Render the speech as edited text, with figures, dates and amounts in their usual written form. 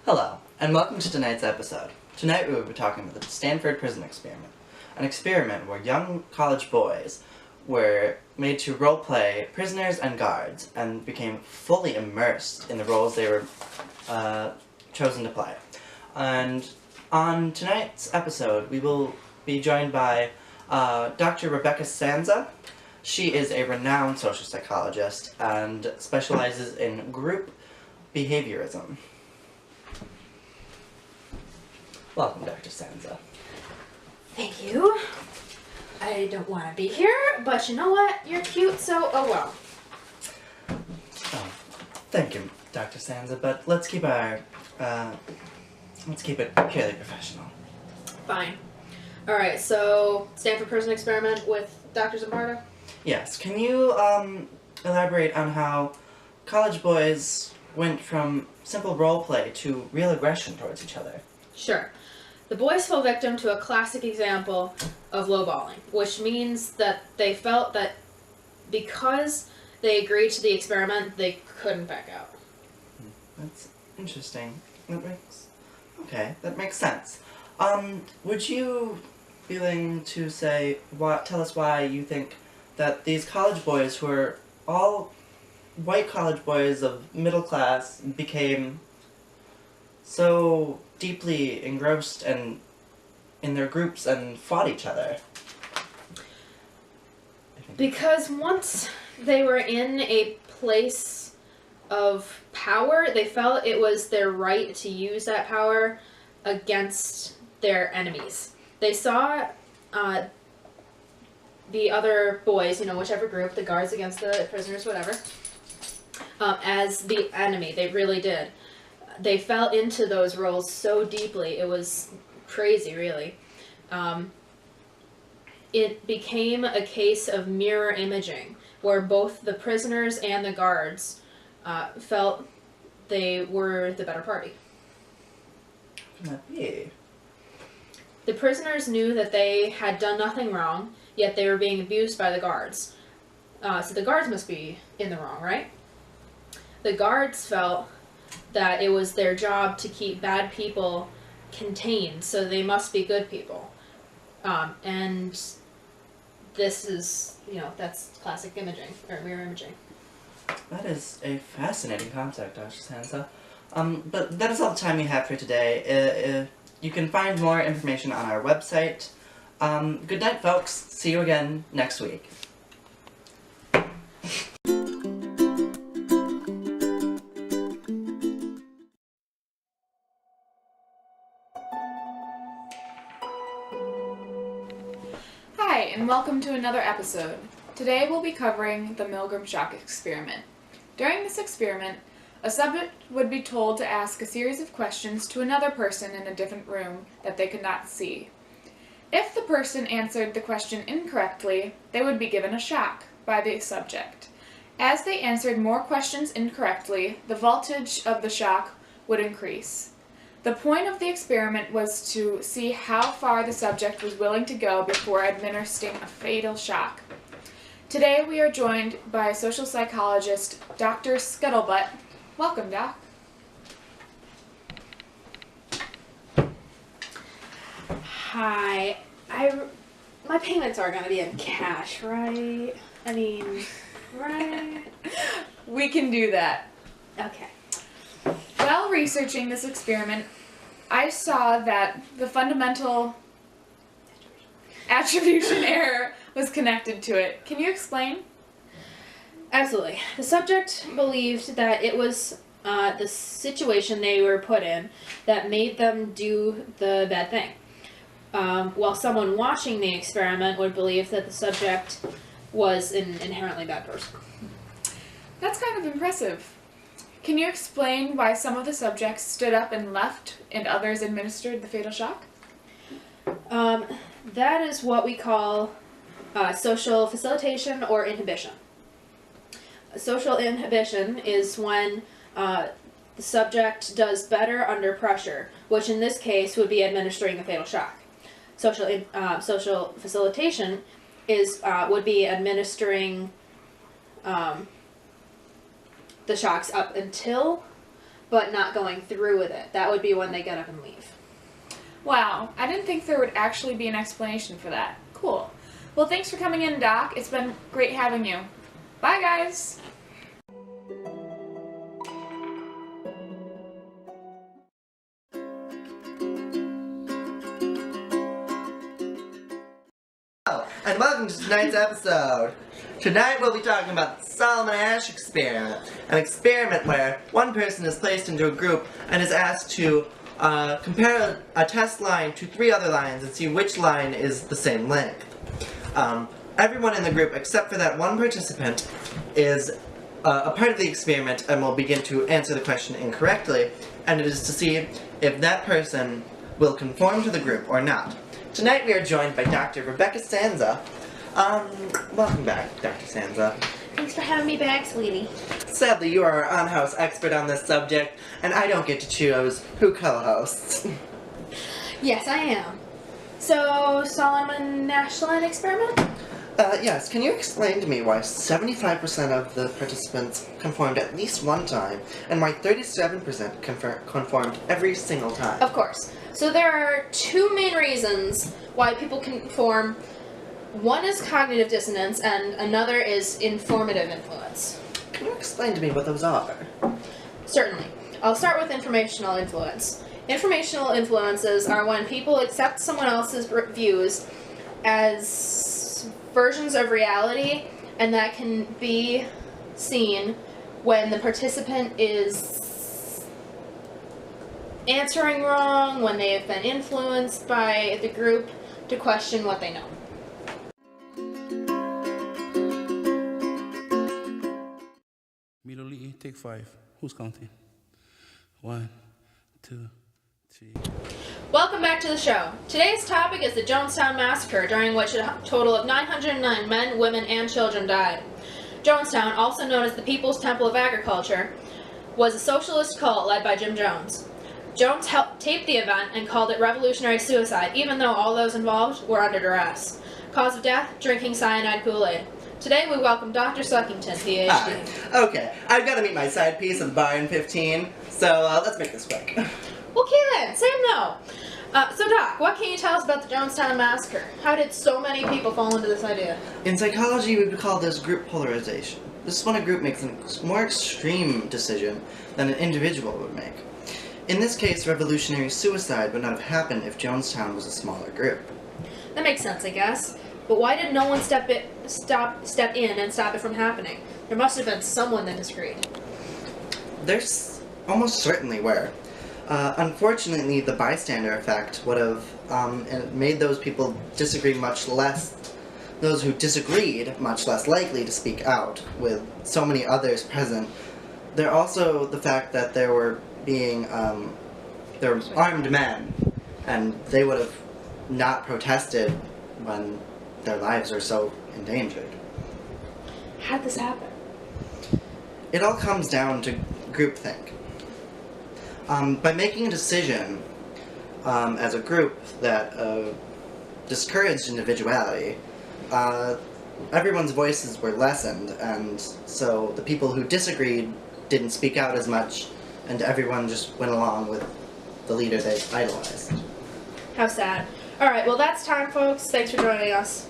Hello, and welcome to tonight's episode. Tonight we will be talking about the Stanford Prison Experiment, an experiment where young college boys were made to role-play prisoners and guards and became fully immersed in the roles they were chosen to play. And on tonight's episode we will be joined by Dr. Rebecca Sanza. She is a renowned social psychologist and specializes in group behaviorism. Welcome, Dr. Sanza. Thank you. I don't want to be here, but you know what? You're cute, so oh well. Oh, thank you, Dr. Sanza, but let's keep it purely professional. Fine. Alright, so Stanford Prison Experiment with Dr. Zimbardo? Yes, can you elaborate on how college boys went from simple role play to real aggression towards each other? Sure. The boys fell victim to a classic example of lowballing, which means that they felt that because they agreed to the experiment, they couldn't back out. That's interesting. That makes sense. Would you be willing to tell us why you think that these college boys, who are all white college boys of middle class, became so deeply engrossed and in their groups and fought each other? Because once they were in a place of power, they felt it was their right to use that power against their enemies. They saw the other boys, whichever group, the guards against the prisoners, whatever, as the enemy. They really did. They fell into those roles so deeply. It was crazy, really. It became a case of mirror imaging, where both the prisoners and the guards felt they were the better party. How can that be? The prisoners knew that they had done nothing wrong, yet they were being abused by the guards. So the guards must be in the wrong, right? The guards felt that it was their job to keep bad people contained, so they must be good people. And this is, that's classic imaging, or mirror imaging. That is a fascinating concept, Dr. Sansa. But that is all the time we have for today. You can find more information on our website. Good night, folks. See you again next week. Hi, and welcome to another episode. Today we'll be covering the Milgram shock experiment. During this experiment, a subject would be told to ask a series of questions to another person in a different room that they could not see. If the person answered the question incorrectly, they would be given a shock by the subject. As they answered more questions incorrectly, the voltage of the shock would increase. The point of the experiment was to see how far the subject was willing to go before administering a fatal shock. Today we are joined by social psychologist Dr. Scuttlebutt. Welcome, Doc. Hi. My payments are going to be in cash, right? I mean, right? We can do that. Okay. While researching this experiment, I saw that the fundamental attribution error was connected to it. Can you explain? Absolutely. The subject believed that it was the situation they were put in that made them do the bad thing. While someone watching the experiment would believe that the subject was an inherently bad person. That's kind of impressive. Can you explain why some of the subjects stood up and left and others administered the fatal shock? That is what we call social facilitation or inhibition. Social inhibition is when the subject does better under pressure, which in this case would be administering the fatal shock. Social facilitation would be administering the shocks up until but not going through with it. That would be when they get up and leave. Wow, I didn't think there would actually be an explanation for that. Cool. Well, thanks for coming in, Doc. It's been great having you. Bye, guys! Hello, and welcome to tonight's episode. Tonight we'll be talking about the Solomon Asch experiment, an experiment where one person is placed into a group and is asked to compare a test line to 3 other lines and see which line is the same length. Everyone in the group, except for that one participant, is a part of the experiment and will begin to answer the question incorrectly, and it is to see if that person will conform to the group or not. Tonight we are joined by Dr. Rebecca Sanza. Welcome back, Dr. Sanza. Thanks for having me back, sweetie. Sadly, you are our on-house expert on this subject, and I don't get to choose who co-hosts. Yes, I am. So, Solomon Asch line experiment? Yes, can you explain to me why 75% of the participants conformed at least one time, and why 37% conformed every single time? Of course. So there are 2 main reasons why people conform. One is cognitive dissonance, and another is informative influence. Can you explain to me what those are? Certainly. I'll start with informational influence. Informational influences are when people accept someone else's views as versions of reality, and that can be seen when the participant is answering wrong, when they have been influenced by the group to question what they know. Immediately, take 5. Who's counting? 1, 2, 3. Welcome back to the show. Today's topic is the Jonestown Massacre, during which a total of 909 men, women, and children died. Jonestown, also known as the People's Temple of Agriculture, was a socialist cult led by Jim Jones. Jones taped the event and called it revolutionary suicide, even though all those involved were under duress. Cause of death, drinking cyanide Kool-Aid. Today we welcome Dr. Suckington, PhD. Hi. Okay, I've got to meet my side piece of the bar in 15, so let's make this quick. Okay then, same though. So Doc, what can you tell us about the Jonestown Massacre? How did so many people fall into this idea? In psychology, we would call this group polarization. This is when a group makes a more extreme decision than an individual would make. In this case, revolutionary suicide would not have happened if Jonestown was a smaller group. That makes sense, I guess. But why did no one step in and stop it from happening? There must have been someone that disagreed. There's almost certainly were. Unfortunately, the bystander effect would have made those people disagree much less, those who disagreed much less likely to speak out, with so many others present. There also the fact that there were armed men, and they would have not protested when their lives are so endangered. How did this happen? It all comes down to groupthink. By making a decision as a group that discouraged individuality, everyone's voices were lessened, and so the people who disagreed didn't speak out as much, and everyone just went along with the leader they idolized. How sad. Alright, well that's time, folks. Thanks for joining us.